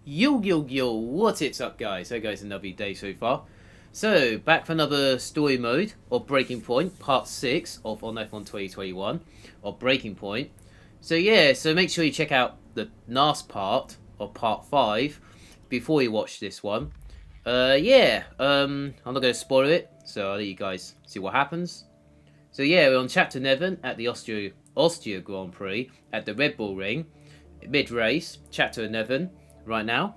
Yo, what it's up guys? Hey guys, another day so far. So, back for another story mode of Breaking Point, part 6 of On F1 2021 of Breaking Point. So yeah, so make sure you check out the last part of part 5 before you watch this one. I'm not going to spoil it, so I'll let you guys see what happens. So yeah, we're on chapter 11 at the Austria Grand Prix at the Red Bull Ring, mid-race, chapter 11 right now.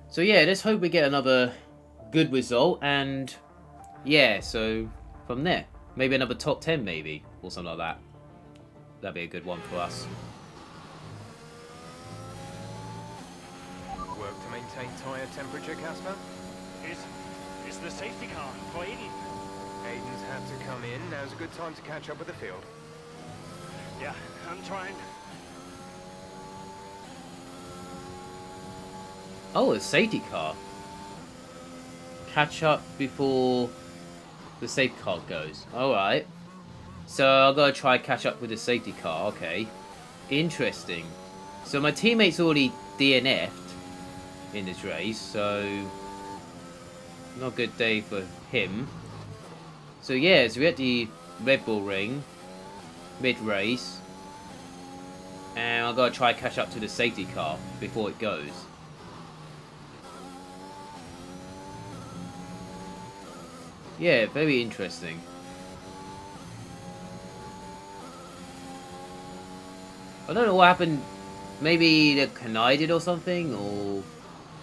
So yeah, let's hope we get another good result, and yeah, so from there, maybe another top 10 maybe, or something like that. That'd be a good one for us. Work to maintain tyre temperature, Casper? Is the safety car for Aiden? Aiden's had to come in. Now's a good time to catch up with the field. Yeah, I'm trying. Oh, a safety car. Catch up before the safety car goes. Alright. So I've got to try catch up with the safety car. Okay. Interesting. So my teammate's already DNF'd in this race, so not a good day for him. So yeah, so we're at the Red Bull Ring, mid-race, and I've got to try catch up to the safety car before it goes. Yeah, very interesting. I don't know what happened. Maybe they collided or something, or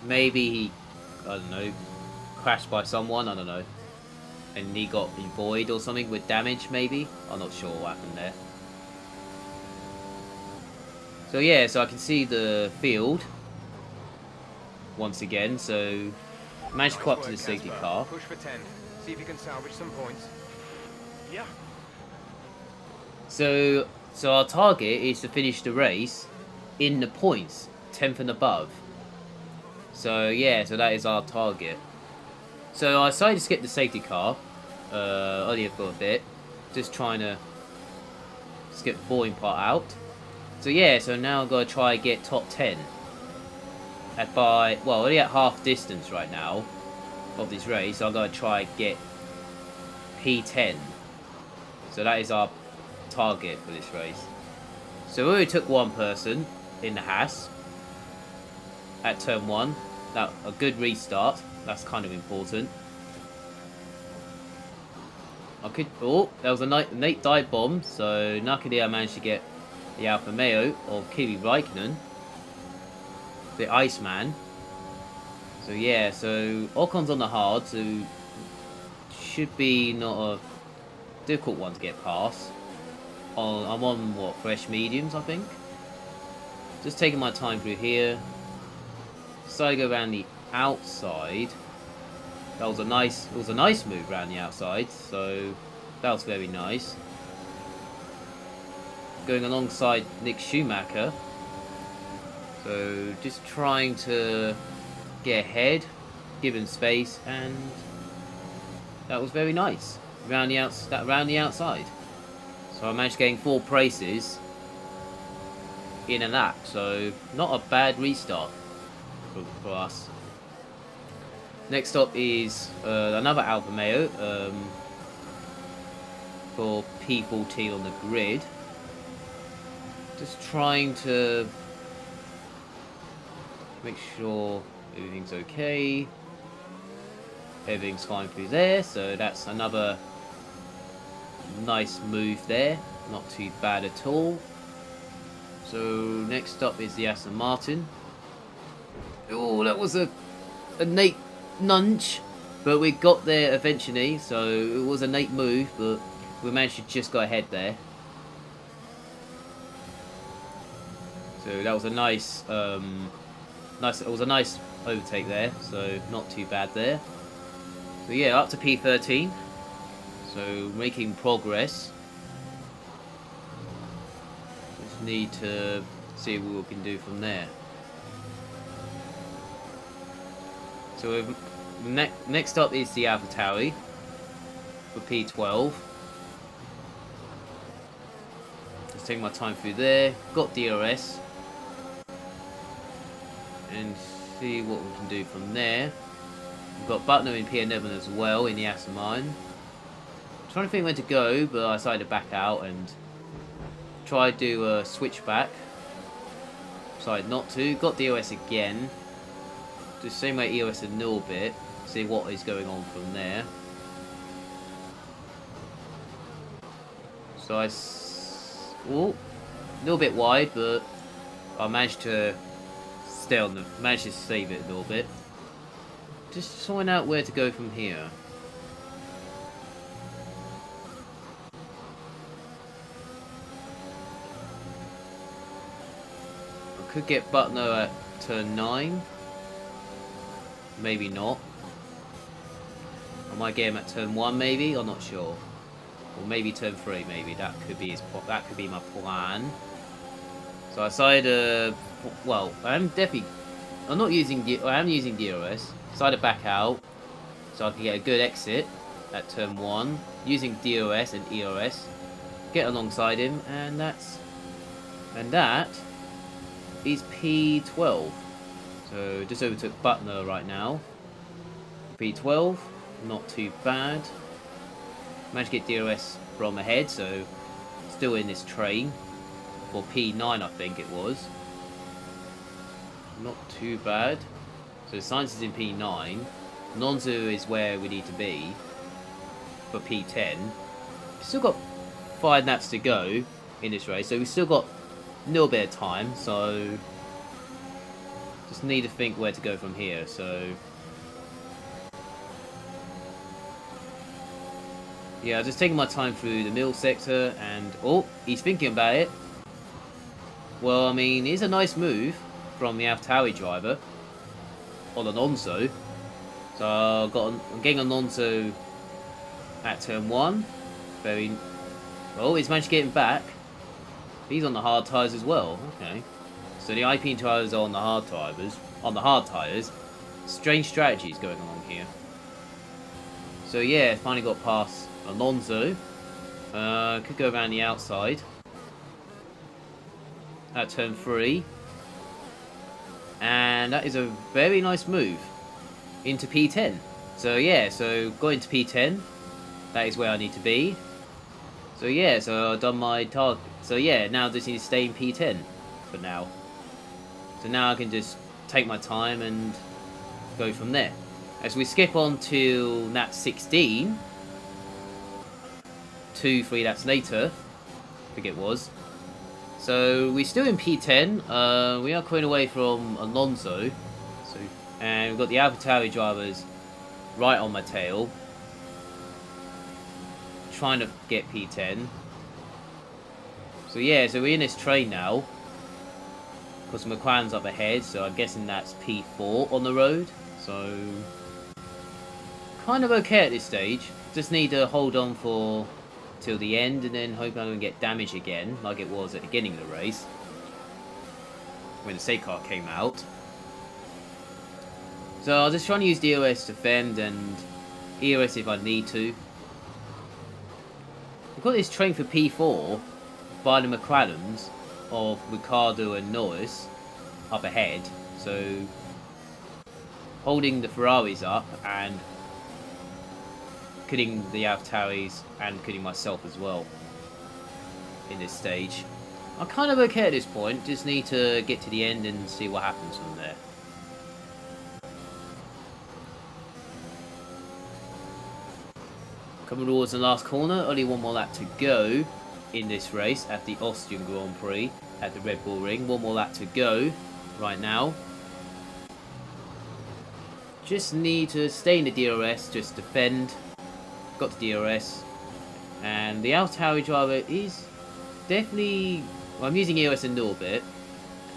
maybe he, I don't know, crashed by someone, I don't know. And he got void or something with damage, maybe? I'm not sure what happened there. So yeah, so I can see the field once again, so managed to go up to the safety car. Push for 10. See if you can salvage some points. Yeah. So our target is to finish the race in the points, 10th and above. So yeah, so that is our target. So I decided to skip the safety car earlier for a bit, just trying to skip the boring part out. So yeah, so now I've got to try and get top 10 only at half distance right now of this race. So I've got to try and get P10. So that is our target for this race. So we only took one person in the Haas at turn 1. That a good restart. That's kind of important. Oh, there was a Nate dive bomb. So luckily I managed to get the Alfa Romeo of Kimi Raikkonen, the Iceman. So yeah, so Ocon's on the hard, so should be not a difficult one to get past. I'm on what, fresh mediums, I think. Just taking my time through here. So I go around the outside. That was a nice move around the outside, so that was very nice. Going alongside Nick Schumacher. So just trying to get ahead, give him space, and that was very nice. Around the outside. So I managed getting 4 places in a lap, so not a bad restart for us. Next up is another Alfa Romeo for P14 on the grid. Just trying to make sure everything's okay. Everything's fine through there, so that's another nice move there. Not too bad at all. So next up is the Aston Martin. Oh, that was a Nate nudge, but we got there eventually. So it was a Nate move, but we managed to just go ahead there. So that was a nice, it was a nice overtake there. So not too bad there. So yeah, up to P13. So making progress. Just need to see what we can do from there. So next up is the AlphaTauri for P12. Just taking my time through there. Got DRS. and see what we can do from there. We've got Butler in P11 as well in the Acid Mine. Trying to think where to go, but I decided to back out and try to do a switchback. Decided not to. Got DOS again. Do the same way EOS a little bit. See what is going on from there. So a little bit wide, but I managed to stay on the. Managed to save it a little bit. Just find out where to go from here. I could get Butno at turn 9. Maybe not. I might get him at turn 1 maybe, I'm not sure. Or maybe turn 3 maybe, that could be my plan. So I decided well, I am using DRS. Decided to back out so I can get a good exit at turn 1 using DOS and EOS. Get alongside him, and that is P12. So just overtook Butler right now. P12, not too bad. Managed to get DOS from ahead, so still in this train for P9 I think it was. Not too bad. So Science is in P9. Nonzu is where we need to be for P10. We've still got 5 laps to go in this race, so we've still got a little bit of time, so just need to think where to go from here. So yeah, just taking my time through the middle sector, and oh, he's thinking about it. Well, I mean, it's a nice move from the AlphaTauri driver on Alonso. So I'm getting Alonso at turn 1. Very well, he's managed to get him back. He's on the hard tyres as well. Okay. So the IP tyres are on the hard tyres. Strange strategies going on here. So yeah, finally got past Alonso. Could go around the outside at turn 3. And that is a very nice move into P10. So yeah, so got into P10. That is where I need to be. So yeah, so I've done my target. So yeah, now I just need to stay in P10 for now. So now I can just take my time and go from there. As we skip on to lap 16, 2-3 laps later, I think it was. So we're still in P10. We are coming away from Alonso. So, and we've got the AlphaTauri drivers right on my tail, trying to get P10. So yeah, so we're in this train now. Because McLaren's up ahead, so I'm guessing that's P4 on the road. So kind of okay at this stage. Just need to hold on for till the end, and then hope I don't get damaged again, like it was at the beginning of the race when the safety car came out. So I'll just try and use DOS to defend and EOS if I need to. We've got this train for P4 by the McLarens of Ricciardo and Norris up ahead, so holding the Ferraris up and killing the AlphaTauris and killing myself as well in this stage. I'm kind of okay at this point, just need to get to the end and see what happens from there. Coming towards the last corner, only one more lap to go in this race at the Austrian Grand Prix at the Red Bull Ring. One more lap to go right now. Just need to stay in the DRS, just defend. Got the DRS. And the AlphaTauri driver is definitely... Well, I'm using EOS a little bit.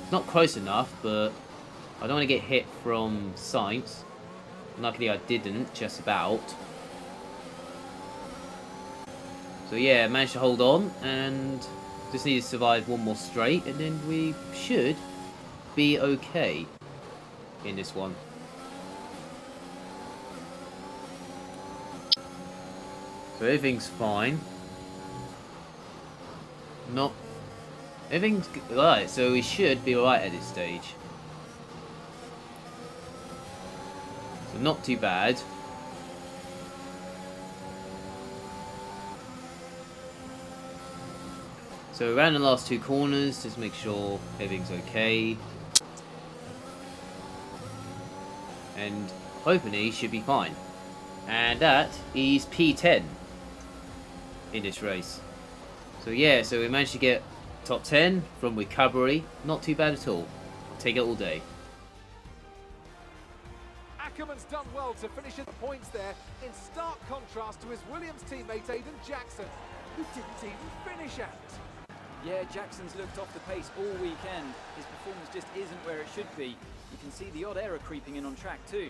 It's not close enough, but I don't want to get hit from Sainz. Luckily I didn't, just about. So yeah, managed to hold on and just need to survive one more straight, and then we should be okay in this one. So everything's fine. Everything's alright, so we should be alright at this stage. So not too bad. So around the last 2 corners, just make sure everything's okay. And hoping he should be fine. And that is P10 in this race. So yeah, so we managed to get top 10 from recovery. Not too bad at all. Take it all day. Ackerman's done well to finish in the points there, in stark contrast to his Williams teammate Aidan Jackson, who didn't even finish out. Yeah, Jackson's looked off the pace all weekend. His performance just isn't where it should be. You can see the odd error creeping in on track too.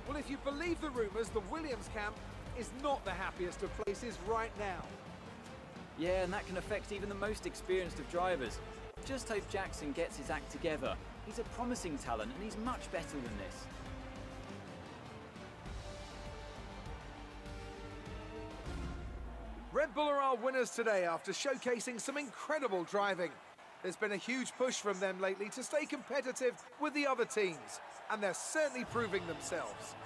Well, if you believe the rumours, the Williams camp is not the happiest of places right now. Yeah, and that can affect even the most experienced of drivers. Just hope Jackson gets his act together. He's a promising talent and he's much better than this. Red Bull are our winners today after showcasing some incredible driving. There's been a huge push from them lately to stay competitive with the other teams, and they're certainly proving themselves.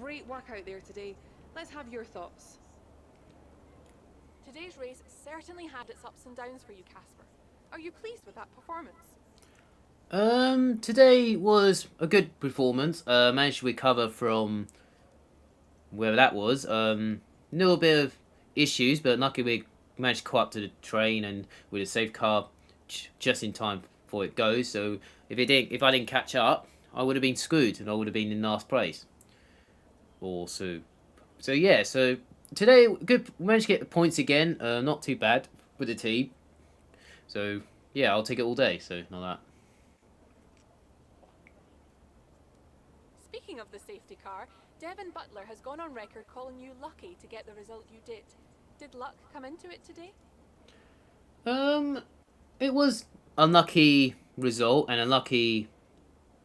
Great work out there today. Let's have your thoughts. Today's race certainly had its ups and downs for you, Casper. Are you pleased with that performance? Today was a good performance. Managed to recover from wherever that was. Little bit of issues, but luckily we managed to caught up to the train and with a safe car just in time before it goes. So if I didn't catch up, I would have been screwed and I would have been in last place. So yeah, so today good, we managed to get the points again, not too bad with the team. So yeah, I'll take it all day, so not that. Speaking of the safety car, Devin Butler has gone on record calling you lucky to get the result you did. Did luck come into it today? It was a lucky result and unlucky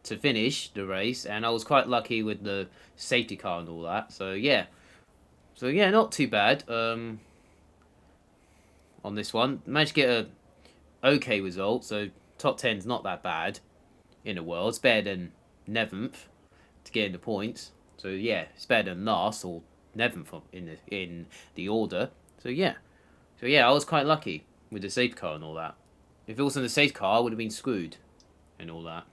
to finish the race, and I was quite lucky with the safety car and all that. So yeah, not too bad. On this one, managed to get a okay result. So top 10's not that bad in the world. It's better than 11th to get in the points. So yeah, it's better than last or 11th in the order. So yeah, I was quite lucky with the safety car and all that. If it wasn't the safety car, I would have been screwed and all that.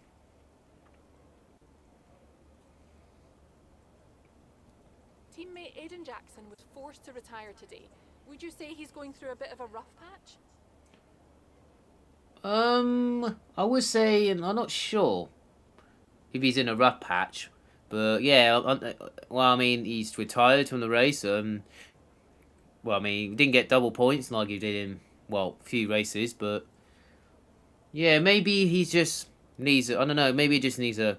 Teammate Aidan Jackson was forced to retire today. Would you say he's going through a bit of a rough patch? I would say, I'm not sure if he's in a rough patch, but yeah, well, I mean, he's retired from the race. Well, I mean, he didn't get double points like he did in, well, a few races, but yeah, maybe he just needs, I don't know, maybe he just needs a,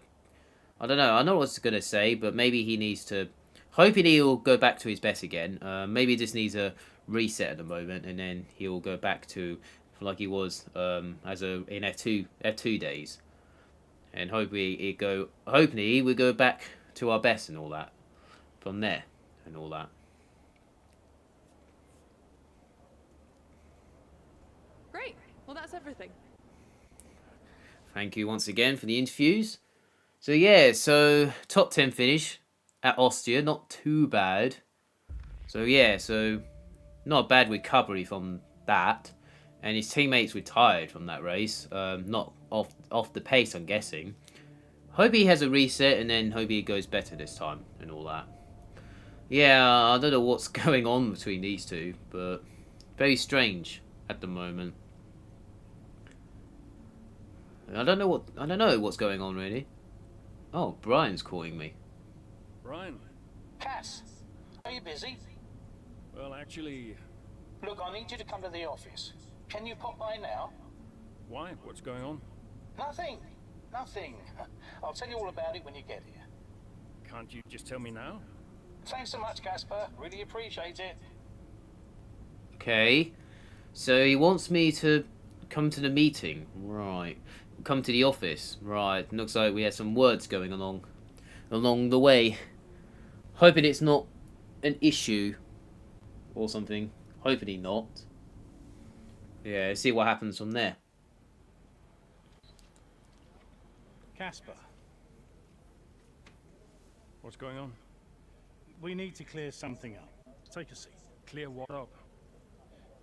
I don't know, I know what I was going to say, but maybe he needs to, hoping he'll go back to his best again. Maybe he just needs a reset at the moment, and then he'll go back to like he was in F2 days, and hopefully we go back to our best and all that from there and all that. Great. Well, that's everything. Thank you once again for the interviews. So yeah, so top 10 finish at Austria, not too bad. So yeah, so not a bad recovery from that. And his teammates retired from that race, not off the pace, I'm guessing. Hope he has a reset, and then hope he goes better this time and all that. Yeah, I don't know what's going on between these two, but very strange at the moment. I don't know what's going on really. Oh, Brian's calling me. Brian? Cass, are you busy? Well, actually... Look, I need you to come to the office. Can you pop by now? Why? What's going on? Nothing. I'll tell you all about it when you get here. Can't you just tell me now? Thanks so much, Casper. Really appreciate it. Okay. So he wants me to come to the meeting. Right. Come to the office. Right. Looks like we had some words going along the way. Hoping it's not an issue or something. Hopefully not. Yeah, let's see what happens from there. Casper. What's going on? We need to clear something up. Take a seat. Clear what up?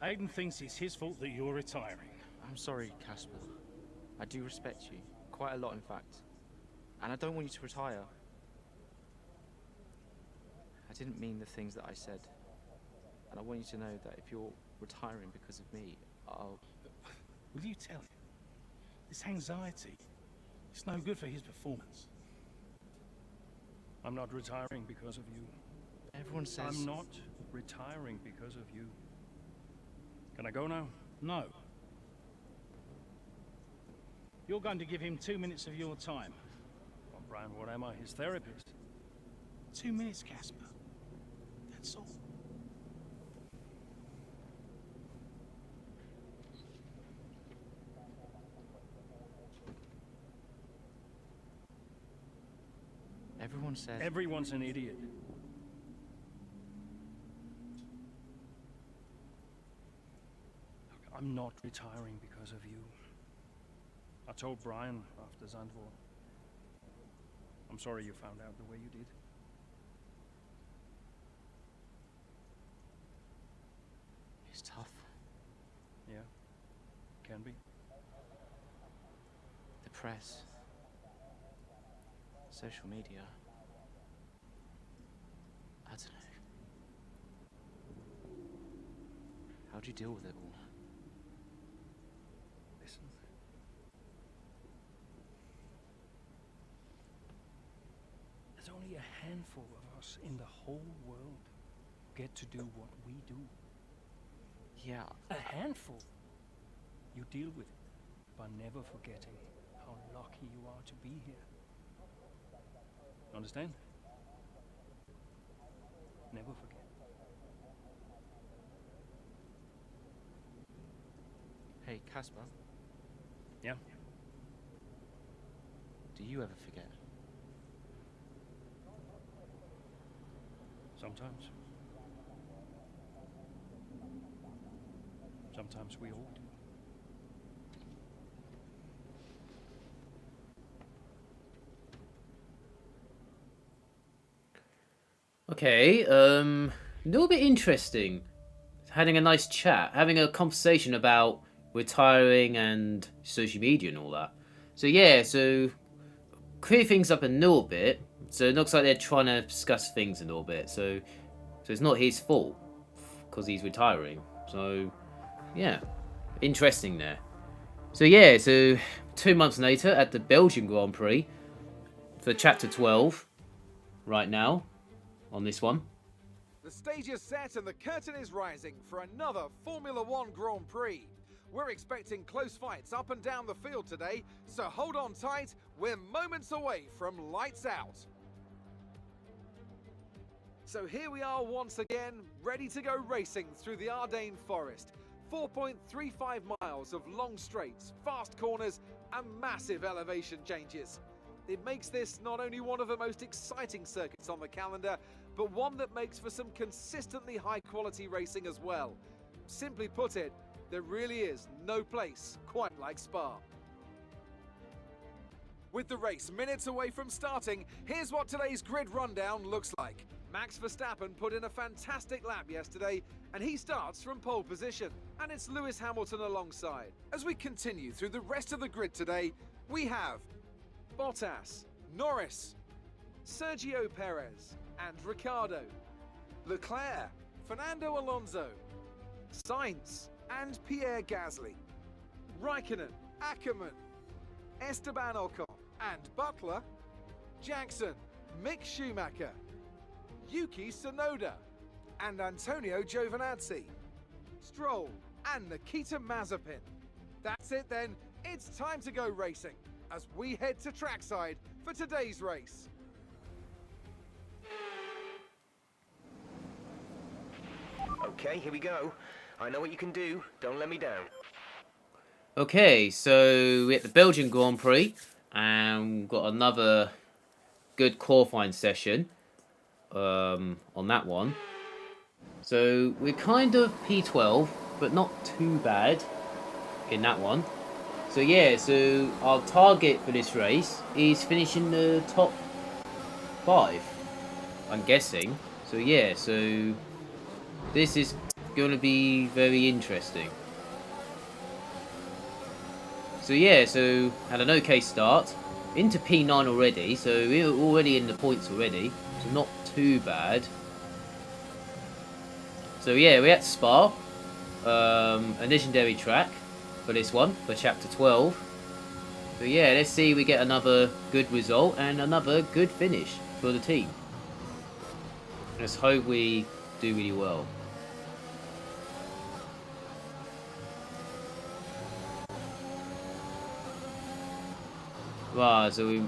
Aiden thinks it's his fault that you're retiring. I'm sorry, Casper. I do respect you. Quite a lot, in fact. And I don't want you to retire. I didn't mean the things that I said. And I want you to know that if you're retiring because of me, I'll... Will you tell him? This anxiety, it's no good for his performance. I'm not retiring because of you. Everyone says... I'm not retiring because of you. Can I go now? No. You're going to give him 2 minutes of your time. Well, Brian, what am I? His therapist? 2 minutes, Casper. That's all. Everyone says... Everyone's an idiot. Look, I'm not retiring because of you. I told Brian after Zandvoort. I'm sorry you found out the way you did. It's tough. Yeah, can be. The press. Social media. I don't know. How do you deal with it all? Listen. There's only a handful of us in the whole world who get to do what we do. Yeah. A handful. You deal with it by never forgetting how lucky you are to be here. Understand? Never forget. Hey, Casper. Yeah? Do you ever forget? Sometimes. Sometimes we all do. Okay, a little bit interesting. Having a nice chat, having a conversation about retiring and social media and all that. So yeah, so clear things up a little bit. So it looks like they're trying to discuss things a little bit. So it's not his fault because he's retiring. So yeah, interesting there. So yeah, so 2 months later at the Belgian Grand Prix for Chapter 12 right now on this one. The stage is set and the curtain is rising for another Formula One Grand Prix. We're expecting close fights up and down the field today, so hold on tight, we're moments away from lights out. So here we are once again, ready to go racing through the Ardennes Forest. 4.35 miles of long straights, fast corners and massive elevation changes. It makes this not only one of the most exciting circuits on the calendar, but one that makes for some consistently high quality racing as well. Simply put it, there really is no place quite like Spa. With the race minutes away from starting, here's what today's grid rundown looks like. Max Verstappen put in a fantastic lap yesterday, and he starts from pole position. And it's Lewis Hamilton alongside. As we continue through the rest of the grid today, we have Bottas, Norris, Sergio Perez and Ricciardo, Leclerc, Fernando Alonso, Sainz and Pierre Gasly, Raikkonen, Ackermann, Esteban Ocon and Butler, Jackson, Mick Schumacher, Yuki Tsunoda and Antonio Giovinazzi, Stroll and Nikita Mazepin. That's it then, it's time to go racing as we head to trackside for today's race. Okay, here we go. I know what you can do. Don't let me down. Okay, so we're at the Belgian Grand Prix, and we've got another good qualifying session on that one. So we're kind of P12, but not too bad in that one. So yeah, so our target for this race is finishing the top 5, I'm guessing. So yeah, so this is going to be very interesting. So yeah, so had an okay start. Into P9 already, so we're already in the points already. So not too bad. So yeah, we're at Spa. A legendary track for this one, for chapter 12. So yeah, let's see if we get another good result and another good finish for the team. Let's hope we do really well. Right, so we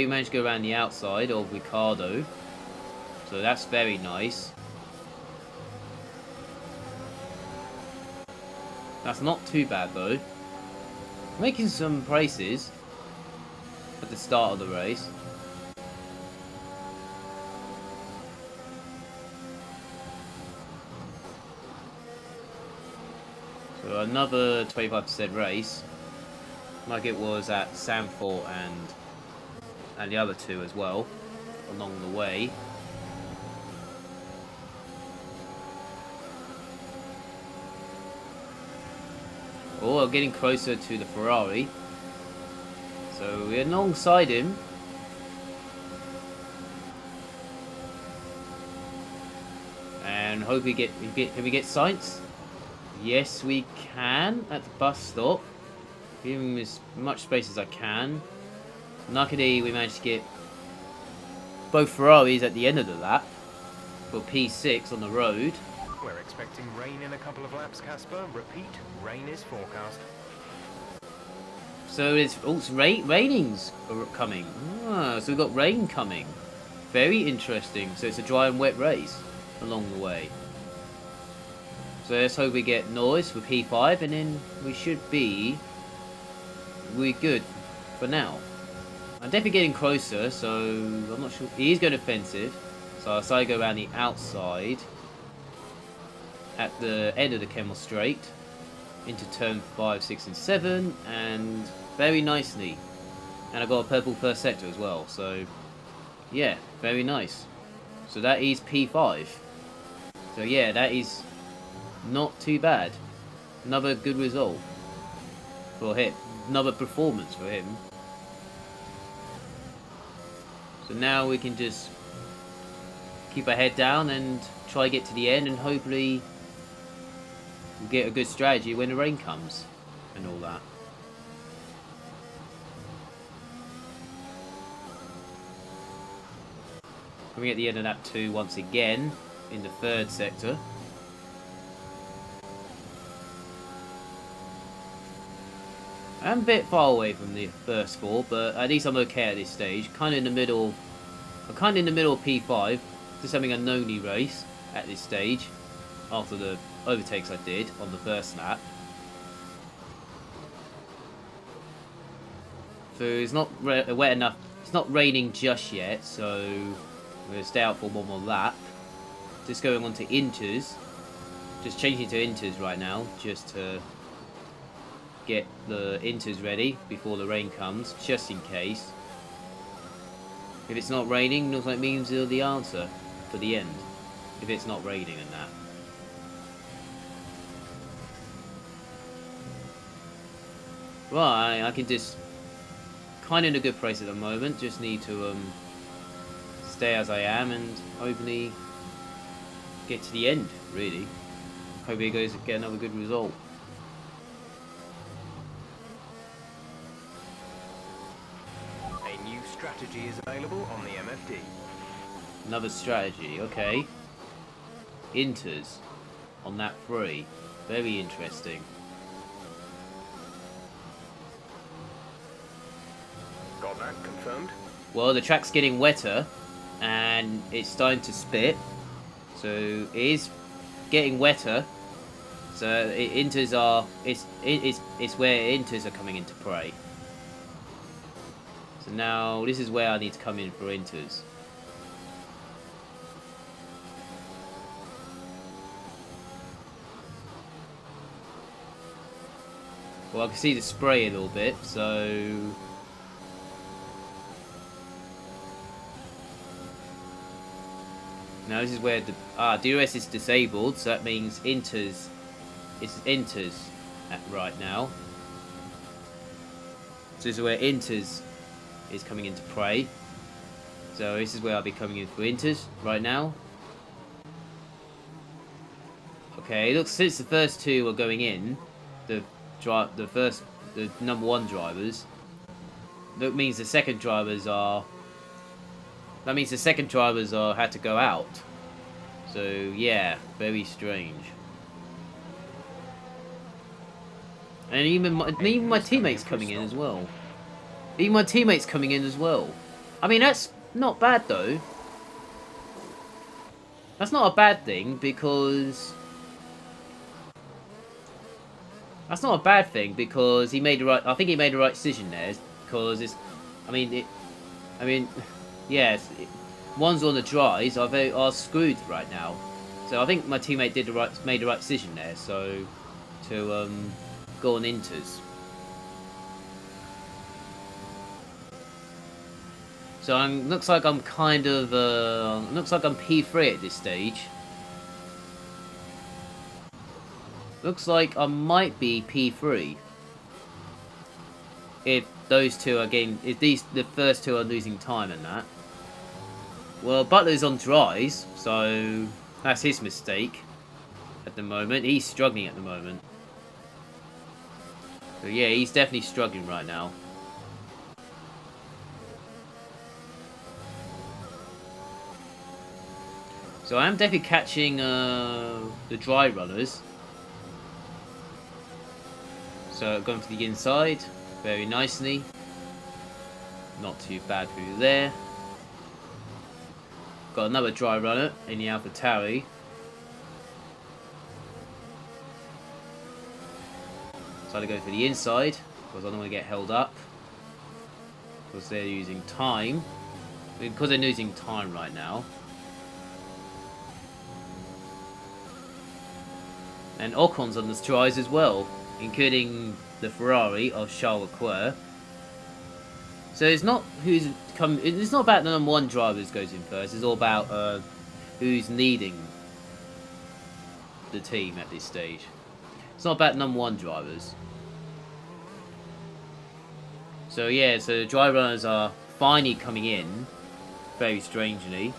managed to go around the outside of Ricardo. So that's very nice. That's not too bad though. Making some places at the start of the race. So another 25% race, like it was at Sanford and the other two as well, along the way. Oh, we're getting closer to the Ferrari. So we're alongside him. And hope can we get Sainz? Yes, we can at the bus stop. Give him as much space as I can. Luckily, we managed to get both Ferraris at the end of the lap for P6 on the road. We're expecting rain in a couple of laps, Casper. Repeat, rain is forecast. So it's also raining's coming. Ah, so we've got rain coming. Very interesting. So it's a dry and wet race along the way. So let's hope we get Norris for P5, and then we're good for now. I'm definitely getting closer, so I'm not sure. He's going offensive, so I'll say go around the outside at the end of the Kemmel Straight into turn 5, 6, and 7, and very nicely. And I got a purple first sector as well, so yeah, very nice. So that is P5. So yeah, that is not too bad. Another good result for him. Another performance for him. So now we can just keep our head down and try to get to the end, and hopefully we'll get a good strategy when the rain comes and all that. Coming at the end of lap 2 once again in the third sector. I'm a bit far away from the first 4, but at least I'm okay at this stage. Kind of in the middle. I'm kind of in the middle of P5. Just having a no-knee race at this stage after the overtakes I did on the first lap. So it's not wet enough. It's not raining just yet, so I'm going to stay out for one more lap. Just going on to inters. Just changing to inters right now, just to get the inters ready before the rain comes, just in case. If it's not raining, looks like means the answer for the end. If it's not raining and that. Right, I can just kind of in a good place at the moment. Just need to stay as I am and hopefully get to the end. Really, hope it goes get another good result. A new strategy is available on the MFD. Another strategy, okay. Inters on that 3. Very interesting. Got that confirmed? Well, the track's getting wetter and it's starting to spit. So it is getting wetter. So inters are it's where inters are coming into play. So now this is where I need to come in for inters. Well, I can see the spray a little bit, so now this is where the DRS is disabled, so that means inters at right now. So this is where inters is coming into play. So this is where I'll be coming in for inters right now. Okay, looks since the first two are going in, the number one drivers. That means the second drivers are. That means the second drivers are had to go out. So yeah, very strange. And even my teammates coming in as well. Even my teammates coming in as well. I mean, that's not bad though. That's not a bad thing because. That's not a bad thing because he made the right. I think he made the right decision there because it's. I mean, yes. Ones on the dries are screwed right now. So I think my teammate made the right decision there. So to go on inters. So looks like I'm kind of looks like I'm P3 at this stage. Looks like I might be P3 if those two are getting, if the first two are losing time and that. Well, Butler's on dries, so that's his mistake at the moment. He's struggling at the moment. So yeah, he's definitely struggling right now. So I am definitely catching the dry runners. So going for the inside, very nicely. Not too bad through there. Got another dry runner in the AlphaTauri. So I go for the inside because I don't want to get held up. Because they're using time. Because they're losing time right now. And Ocon's on the tries as well, including the Ferrari of Charles Leclerc. So it's not it's not about the number one drivers goes in first. It's all about who's leading the team at this stage. It's not about number one drivers. So yeah, so the dry runners are finally coming in, very strangely.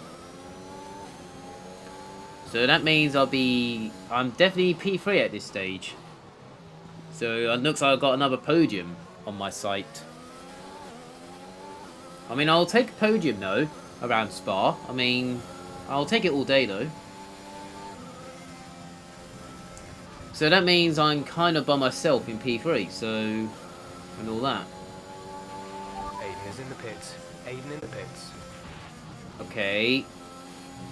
So that means I'm definitely P3 at this stage. So it looks like I've got another podium on my sight. I mean, I'll take a podium though, around Spa. I mean, I'll take it all day though. So that means I'm kind of by myself in P3, so, and all that. Aiden is in the pits. Aiden in the pits. Okay.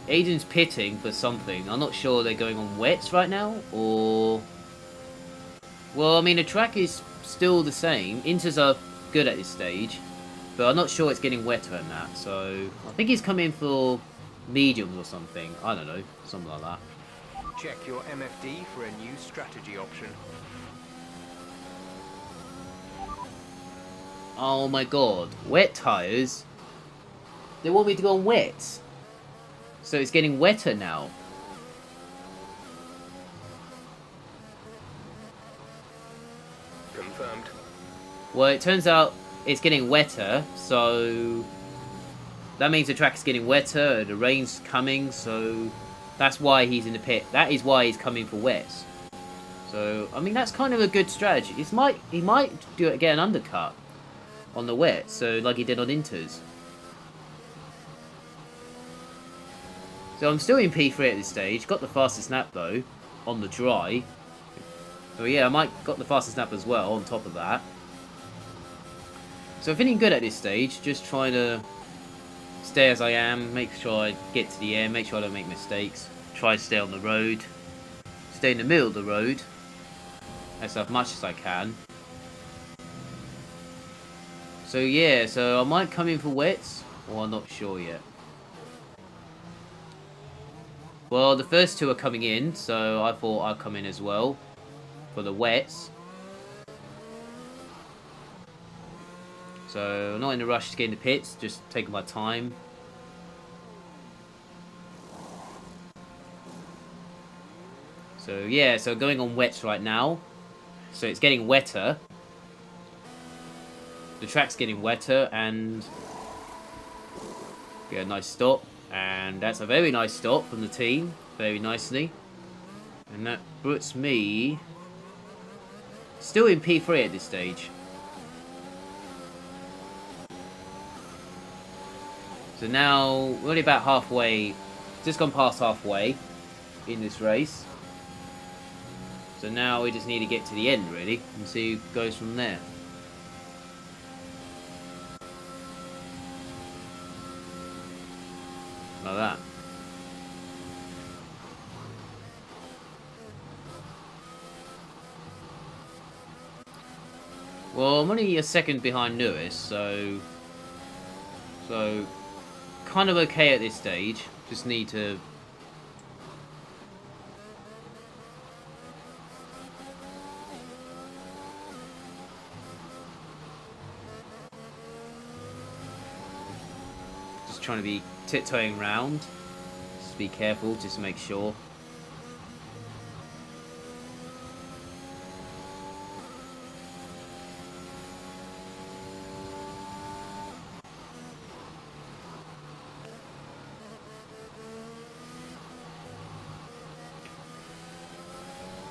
Aiden's pitting for something. I'm not sure they're going on wets right now, or... Well, I mean, the track is still the same. Inters are good at this stage, but I'm not sure it's getting wetter than that, so... I think he's come in for mediums or something. I don't know, something like that. Check your MFD for a new strategy option. Oh my god, wet tyres? They want me to go on wets? So it's getting wetter now. Confirmed. Well, it turns out it's getting wetter, so that means the track is getting wetter, the rain's coming, so that's why he's in the pit. That is why he's coming for wets. So, I mean, that's kind of a good strategy. He might do it, get an undercut on the wet, so like he did on Inters. So I'm still in P3 at this stage. Got the fastest lap though, on the dry. So yeah, I might got the fastest lap as well on top of that. So feeling good at this stage. Just trying to stay as I am. Make sure I get to the end. Make sure I don't make mistakes. Try to stay on the road. stay in the middle of the road as much as I can. So yeah, so I might come in for wets, or I'm not sure yet. Well, the first two are coming in, so I thought I'd come in as well for the wets. So, not in a rush to get in the pits, just taking my time. So, yeah, so going on wets right now. So, it's getting wetter. The track's getting wetter, and get a nice stop. And that's a very nice stop from the team, very nicely. And that puts me still in P3 at this stage. So now, we're only about halfway, just gone past halfway in this race. So now we just need to get to the end, really, and see who goes from there. Like that. Well, I'm only a second behind Lewis, so kind of okay at this stage. Just need to trying to be tiptoeing around. Just be careful, just to make sure.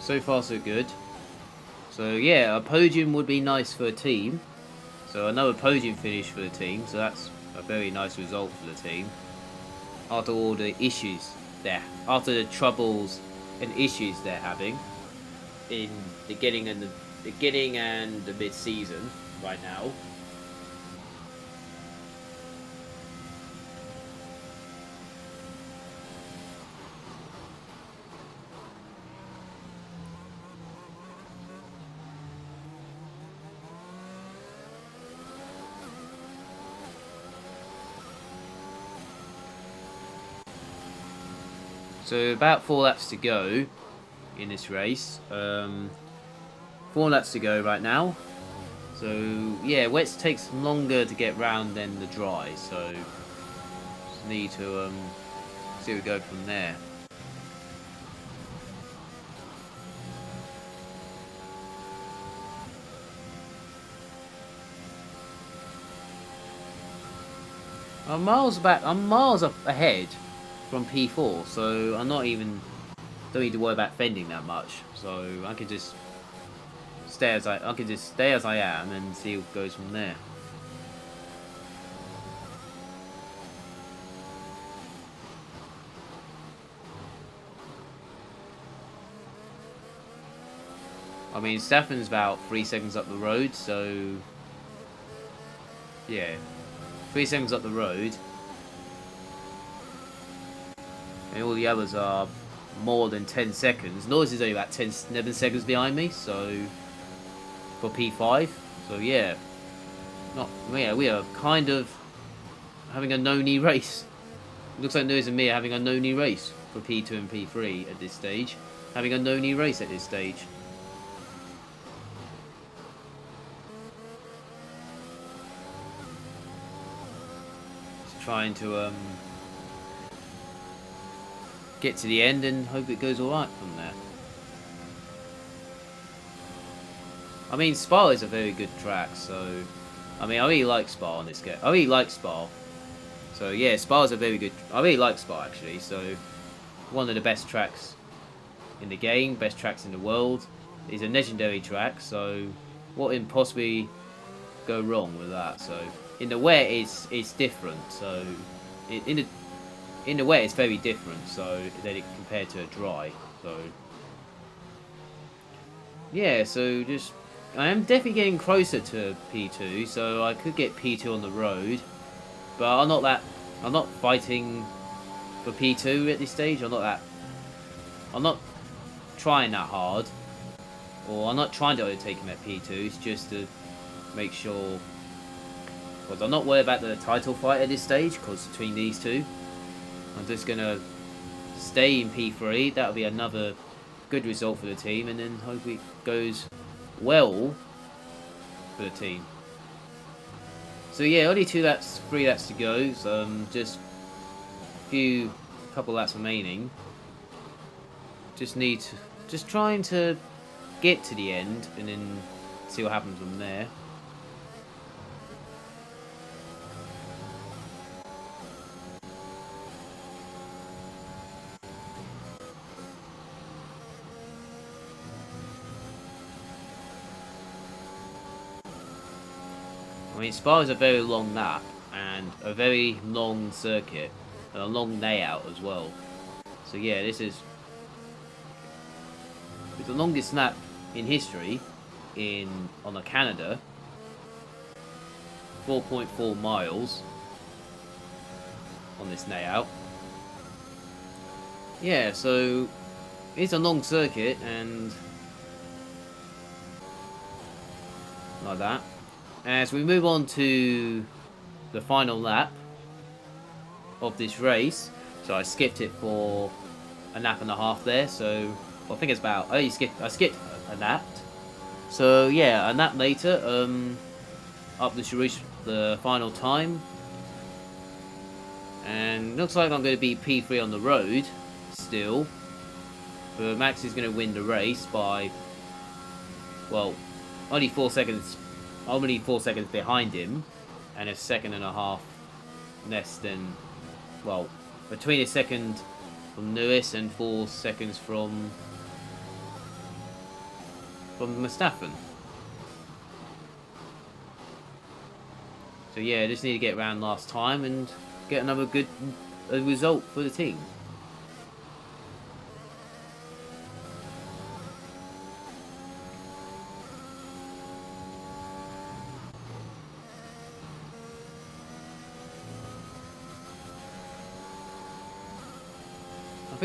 So far so good. So yeah, a podium would be nice for a team. So another podium finish for the team, so that's a very nice result for the team. After all the issues there, after the troubles and issues they're having in the beginning and the mid-season right now. So about 4 laps to go in this race. 4 laps to go right now. So yeah, wets takes longer to get round than the dry. So just need to see where we go from there. I'm miles back. I'm miles up ahead from P4, so I'm not even don't need to worry about fending that much. So I can just stay as I am and see what goes from there. I mean, Staffan's about 3 seconds up the road, so yeah, 3 seconds up the road. And all the others are more than 10 seconds. Noise is only about 11 seconds behind me, so for P5. So yeah, we are kind of having a no-knee race. Looks like Noise and me are having a no-knee race for P2 and P3 at this stage. Having a no-knee race at this stage. Just trying to get to the end and hope it goes alright from there. I mean, Spa is a very good track, so I mean, I really like Spa on this game. I really like Spa. So yeah, Spa is a very good. I really like Spa actually. So one of the best tracks in the game, best tracks in the world. It's a legendary track. So what can possibly go wrong with that? So in the wet, it's different. So in the wet, it's very different. So than it compared to a dry. So yeah, so just. I am definitely getting closer to P2, so I could get P2 on the road, but I'm not fighting for P2 at this stage. I'm not trying that hard. Or I'm not trying to overtake him at P2. It's just to make sure. Because I'm not worried about the title fight at this stage. Because between these two, I'm just gonna stay in P3. That'll be another good result for the team, and then hope it goes well for the team. So yeah, only 3 laps to go. So just couple laps remaining. Just trying to get to the end, and then see what happens from there. I mean, Spa is a very long lap and a very long circuit and a long layout as well. So yeah, this is the longest lap in history on a Canada. 4.4 miles on this layout. Yeah, so it's a long circuit and like that. As we move on to the final lap of this race, so I skipped it for a lap and a half there. So well, I think it's about I skipped a lap. So yeah, a lap later, up the final time, and looks like I'm going to be P3 on the road still. But Max is going to win the race by, well, only 4 seconds. Only 4 seconds behind him, and a second and a half less than, well, between a second from Lewis and 4 seconds from Mustafa. So yeah, just need to get around last time and get another good result for the team. I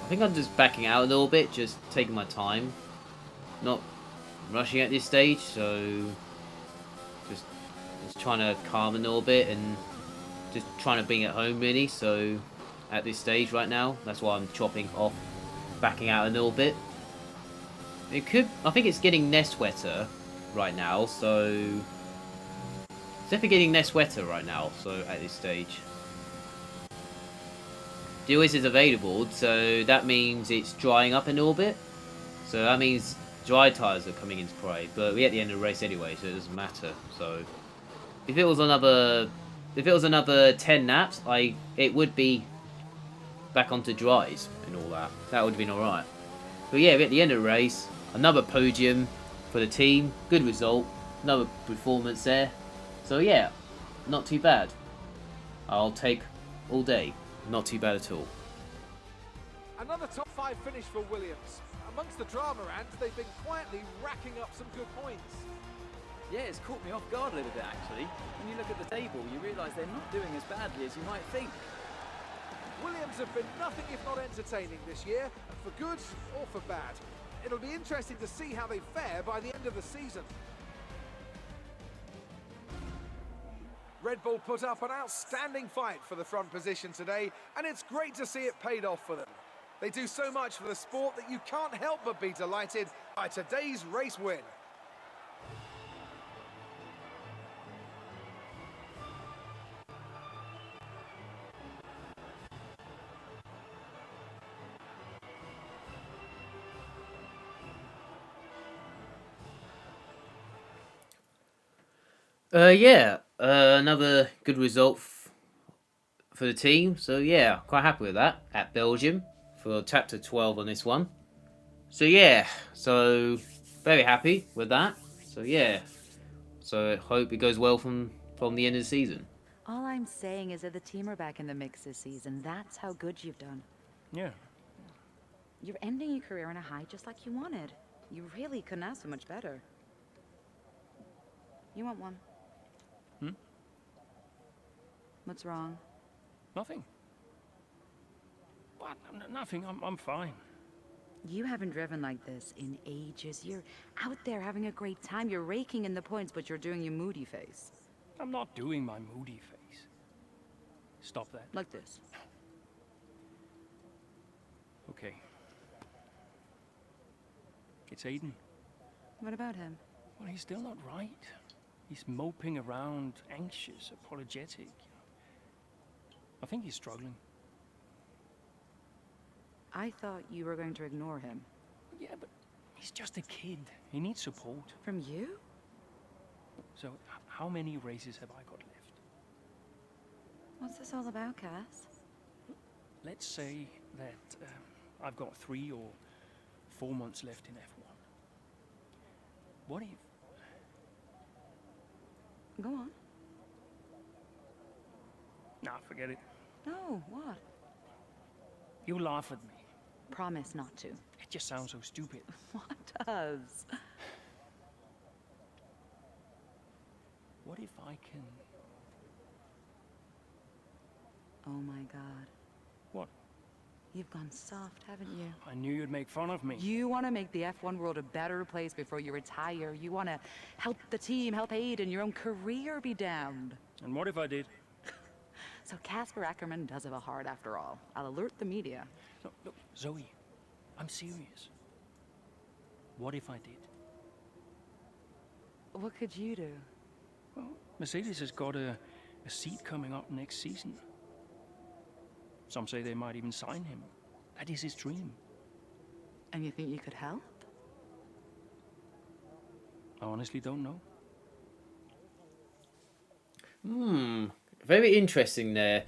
think I'm just backing out a little bit, just taking my time, not rushing at this stage. So just trying to calm a little bit and just trying to bring it home really. So at this stage right now, that's why I'm chopping off, backing out a little bit. I think it's getting less wetter right now, so it's definitely getting less wetter right now. So at this stage. Lewis is available, so that means it's drying up a little bit. So that means dry tyres are coming into play. But we're at the end of the race anyway, so it doesn't matter. So if it was another 10 laps, it would be back onto dries and all that. That would have been alright. But yeah, we're at the end of the race. Another podium for the team. Good result. Another performance there. So yeah, not too bad. I'll take all day. Not too bad at all. Another top 5 finish for Williams. Amongst the drama, and they've been quietly racking up some good points. Yeah, it's caught me off guard a little bit actually. When you look at the table, you realise they're not doing as badly as you might think. Williams have been nothing if not entertaining this year, for good or for bad. It'll be interesting to see how they fare by the end of the season. Red Bull put up an outstanding fight for the front position today, and it's great to see it paid off for them. They do so much for the sport that you can't help but be delighted by today's race win. Another good result for the team. So yeah, quite happy with that at Belgium for chapter 12 on this one. So yeah, so very happy with that. So yeah, so I hope it goes well from the end of the season. All I'm saying is that the team are back in the mix this season. That's how good you've done. Yeah. You're ending your career on a high just like you wanted. You really couldn't ask for much better. You want one? Hmm? What's wrong? Nothing. What? Nothing. I'm fine. You haven't driven like this in ages. You're out there having a great time. You're raking in the points, but you're doing your moody face. I'm not doing my moody face. Stop that. Like this. Okay. It's Aiden. What about him? Well, he's still not right. He's moping around, anxious, apologetic. I think he's struggling. I thought you were going to ignore him. Yeah, but he's just a kid. He needs support. From you? So, how many races have I got left? What's this all about, Cass? Let's say that I've got 3 or 4 months left in F1. What if... Go on. Nah, forget it. No, what? You laugh at me. Promise not to. It just sounds so stupid. What does? What if I can... Oh my god. What? You've gone soft, haven't you? I knew you'd make fun of me. You want to make the F1 world a better place before you retire. You want to help the team, help Aiden, your own career be damned. And what if I did? So Casper Ackerman does have a heart after all. I'll alert the media. Look, Zoe, I'm serious. What if I did? What could you do? Well, Mercedes has got a seat coming up next season. Some say they might even sign him. That is his dream. And you think you could help? I honestly don't know. Very interesting there.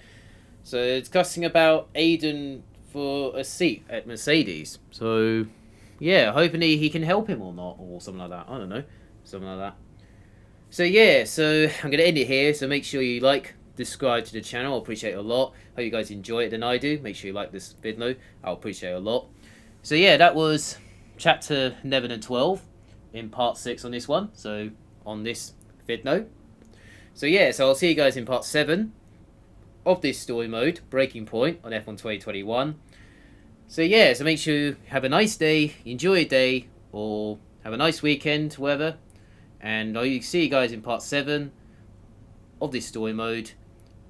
So discussing about Aiden for a seat at Mercedes. So yeah, hoping he can help him or not, or something like that. I don't know, something like that. So yeah, so I'm gonna end it here. So make sure you like, subscribe to the channel. I appreciate it a lot. Hope you guys enjoy it than I do. Make sure you like this video. I'll appreciate it a lot. So yeah, that was chapter 11 and 12 in part 6 on this one. So on this video. So yeah, so I'll see you guys in part 7 of this story mode, Breaking Point on F1 2021. So yeah, so make sure you have a nice day, enjoy your day, or have a nice weekend, whatever. And I'll see you guys in part 7 of this story mode.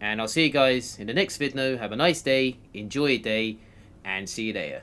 And I'll see you guys in the next video. Have a nice day, enjoy your day, and see you later.